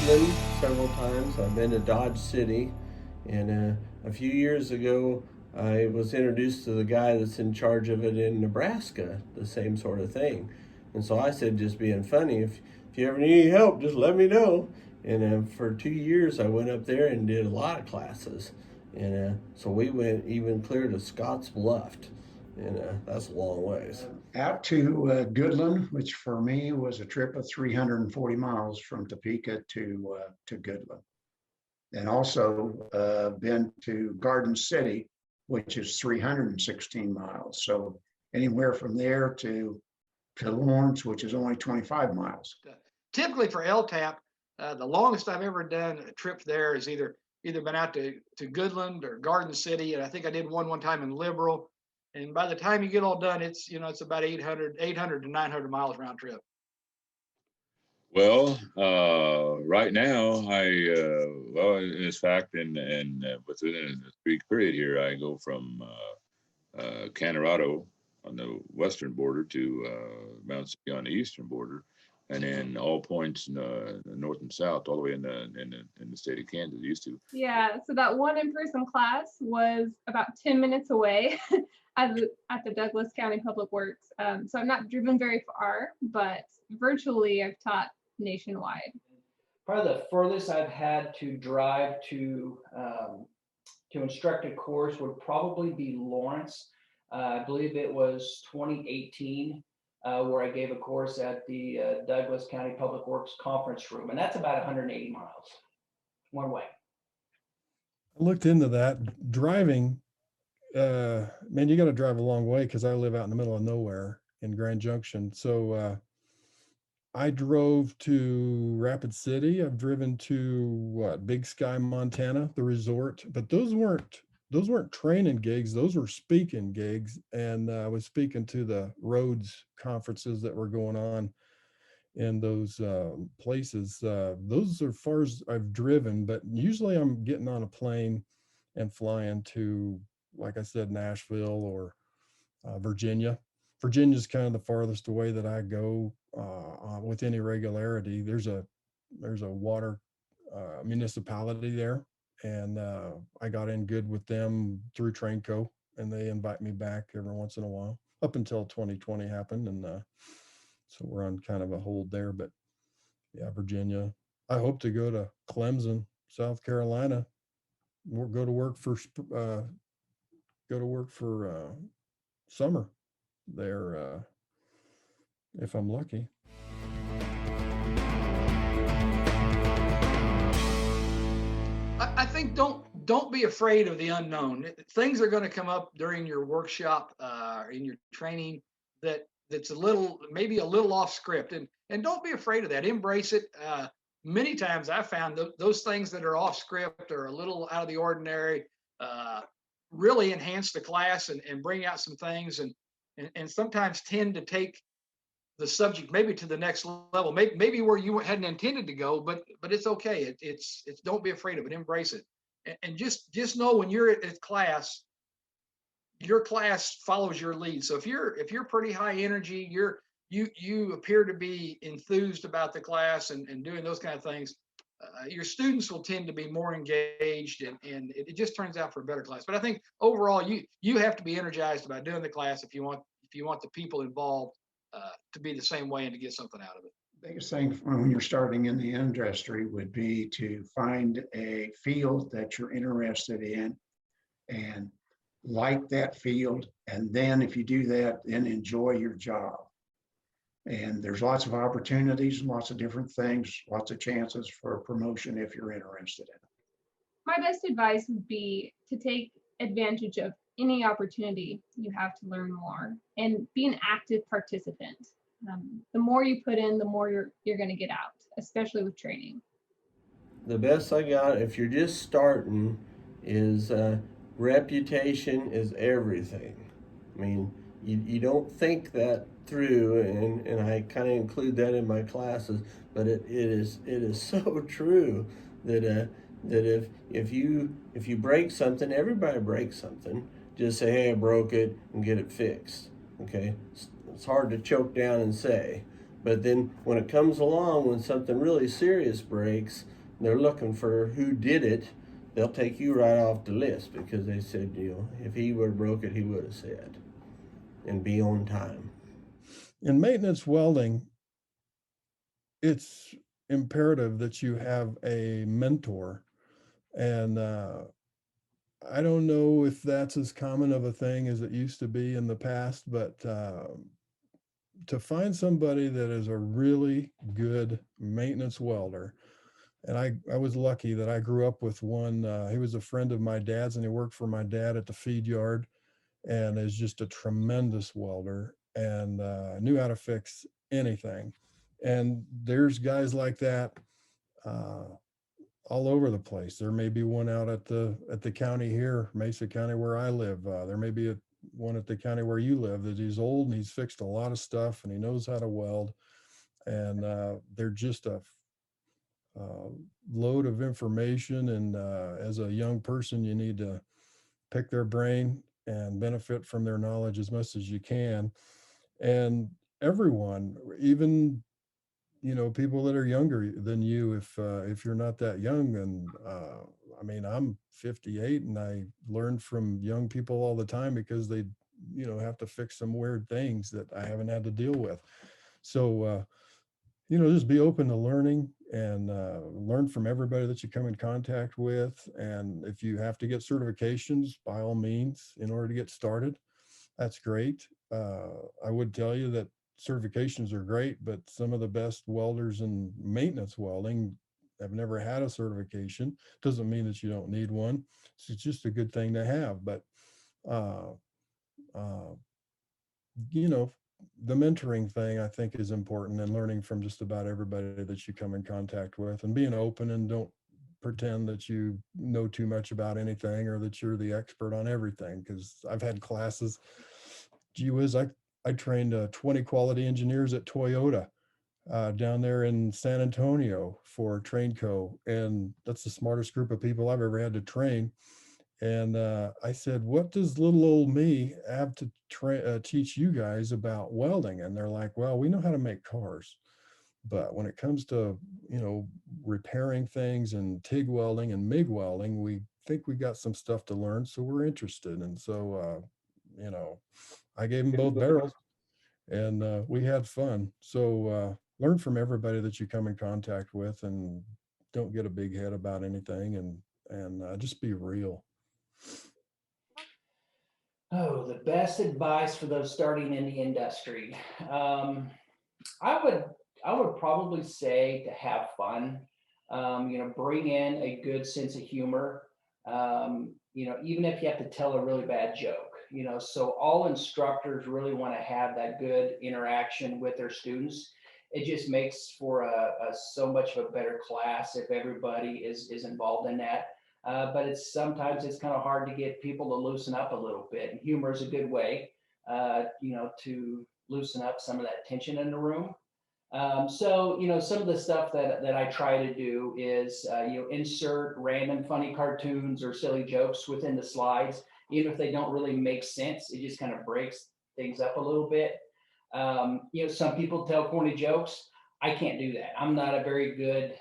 Goodland several times. I've been to Dodge City, and a few years ago, I was introduced to the guy that's in charge of it in Nebraska, the same sort of thing. And so I said, just being funny, if you ever need any help, just let me know. And for 2 years, I went up there and did a lot of classes. And so we went even clear to Scotts Bluff, and that's a long ways. Out to Goodland, which for me was a trip of 340 miles from Topeka to Goodland. And also been to Garden City, which is 316 miles. So anywhere from there to Lawrence, which is only 25 miles. Typically for LTAP, the longest I've ever done a trip there is either been out to Goodland or Garden City, and I think I did one time in Liberal. And by the time you get all done, it's about 800 to 900 miles round trip. Well, right now, well, in fact, and within a 3 period here, I go from Colorado on the western border to Mount City on the eastern border, and then all points north and south, all the way in the state of Kansas. Used to. Yeah, so that one in-person class was about 10 minutes away at the Douglas County Public Works. So I'm not driven very far, but virtually I've taught nationwide. Probably the furthest I've had to drive to instruct a course would probably be Lawrence. I believe it was 2018 where I gave a course at the Douglas County Public Works conference room, and that's about 180 miles one way. I looked into that. Driving, man, you got to drive a long way because I live out in the middle of nowhere in Grand Junction. So I drove to Rapid City. I've driven to Big Sky, Montana, the resort, but those weren't training gigs. Those were speaking gigs. And I was speaking to the roads conferences that were going on in those places. Those are far as I've driven, but usually I'm getting on a plane and flying to, like I said, Nashville or Virginia. Virginia is kind of the farthest away that I go with any regularity. There's a water municipality there, and I got in good with them through Trainco, and they invite me back every once in a while up until 2020 happened, and so we're on kind of a hold there. But yeah, Virginia. I hope to go to Clemson, South Carolina. We'll go to work for summer there if I'm lucky. I think don't be afraid of the unknown. Things are going to come up during your workshop, in your training that's maybe a little off script, and don't be afraid of that. Embrace it. Many times I found those things that are off script or a little out of the ordinary really enhance the class and bring out some things and sometimes tend to take the subject maybe to the next level, maybe where you hadn't intended to go, but it's okay. It's don't be afraid of it. Embrace it, and just know when you're at class, your class follows your lead. So if you're pretty high energy, you appear to be enthused about the class and doing those kind of things, your students will tend to be more engaged, and it just turns out for a better class. But I think overall you have to be energized about doing the class if you want the people involved to be the same way and to get something out of it. The biggest thing when you're starting in the industry would be to find a field that you're interested in and like that field. And then if you do that, then enjoy your job. And there's lots of opportunities, lots of different things, lots of chances for promotion if you're interested in it. My best advice would be to take advantage of any opportunity you have to learn more and be an active participant. The more you put in, the more you're going to get out, especially with training. The best I got, if you're just starting, is reputation is everything. I mean, you don't think that through, and I kind of include that in my classes, but it is so true that if you break something, everybody breaks something. Just say, hey, I broke it, and get it fixed. Okay, it's hard to choke down and say, but then when it comes along, when something really serious breaks, they're looking for who did it, they'll take you right off the list because they said, if he would have broke it, he would have said, and be on time. In maintenance welding, it's imperative that you have a mentor. And I don't know if that's as common of a thing as it used to be in the past, but to find somebody that is a really good maintenance welder, and I was lucky that I grew up with one. He was a friend of my dad's, and he worked for my dad at the feed yard, and is just a tremendous welder and knew how to fix anything. And there's guys like that uh, all over the place. There may be one out at the county here, Mesa County, where I live. There may be one at the county where you live that he's old and he's fixed a lot of stuff and he knows how to weld. And they're just a uh, load of information. And as a young person, you need to pick their brain and benefit from their knowledge as much as you can. And everyone, even people that are younger than you, if you're not that young, and I mean, I'm 58 and I learn from young people all the time because they have to fix some weird things that I haven't had to deal with. So just be open to learning and learn from everybody that you come in contact with. And if you have to get certifications, by all means, in order to get started, that's great. I would tell you that certifications are great, but some of the best welders in maintenance welding have never had a certification. Doesn't mean that you don't need one. It's just a good thing to have. But uh, uh, you know, the mentoring thing I think is important, and learning from just about everybody that you come in contact with, and being open, and don't pretend that you know too much about anything or that you're the expert on everything. Because I've had classes, gee whiz, I trained 20 quality engineers at Toyota down there in San Antonio for TrainCo, and that's the smartest group of people I've ever had to train. And I said, what does little old me have to teach you guys about welding? And they're like, well, we know how to make cars. But when it comes to, repairing things and TIG welding and MIG welding, we think we got some stuff to learn. So we're interested. And so, I gave them both barrels, and we had fun. So learn from everybody that you come in contact with, and don't get a big head about anything, and just be real. Oh, the best advice for those starting in the industry. I would I would probably say to have fun. Bring in a good sense of humor. Even if you have to tell a really bad joke. So all instructors really want to have that good interaction with their students. It just makes for a so much of a better class if everybody is involved in that. But sometimes it's kind of hard to get people to loosen up a little bit. And humor is a good way, to loosen up some of that tension in the room. So some of the stuff that I try to do is, insert random funny cartoons or silly jokes within the slides, even if they don't really make sense. It just kind of breaks things up a little bit. Some people tell corny jokes. I can't do that. I'm not a very good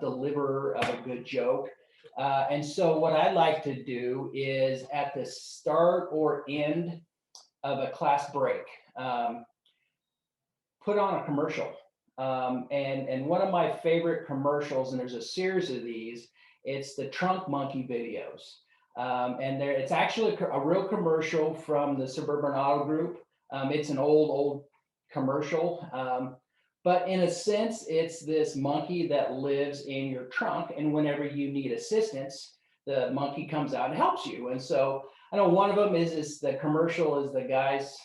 deliverer of a good joke. And so what I like to do is at the start or end of a class break, put on a commercial. And one of my favorite commercials, and there's a series of these, it's the Trunk Monkey videos. And it's actually a real commercial from the Suburban Auto Group. It's an old commercial. But in a sense, it's this monkey that lives in your trunk. And whenever you need assistance, the monkey comes out and helps you. And so I know one of them is the commercial is the guys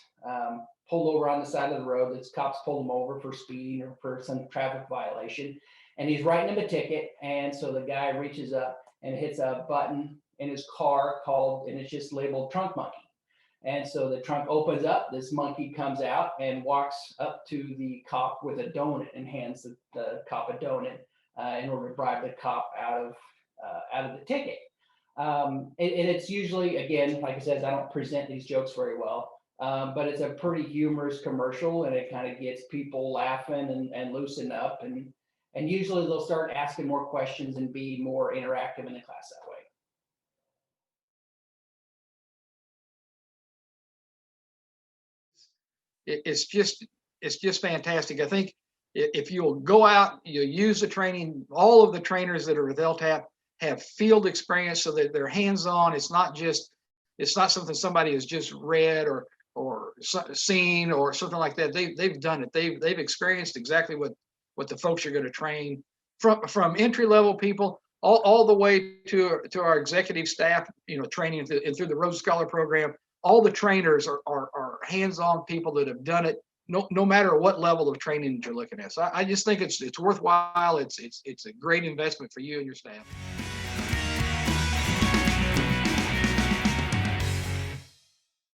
pulled over on the side of the road. The cops pulled him over for speeding or for some traffic violation. And he's writing him a ticket. And so the guy reaches up and hits a button in his car and it's just labeled Trunk Monkey. And so the trunk opens up, this monkey comes out and walks up to the cop with a donut and hands the cop a donut in order to bribe the cop out of the ticket. And it's usually, again, like I said, I don't present these jokes very well, but it's a pretty humorous commercial, and it kind of gets people laughing and loosen up. And usually they'll start asking more questions and be more interactive in the class that way. It's just fantastic. I think if you'll go out, you use the training, all of the trainers that are with LTAP have field experience so that they're hands-on. It's not something somebody has just read or seen or something like that. They've done it. They've experienced exactly what the folks are going to train, from entry-level people all the way to our executive staff, training through the Rhodes Scholar program. All the trainers are hands-on people that have done it, no matter what level of training that you're looking at. So I just think it's worthwhile. It's a great investment for you and your staff.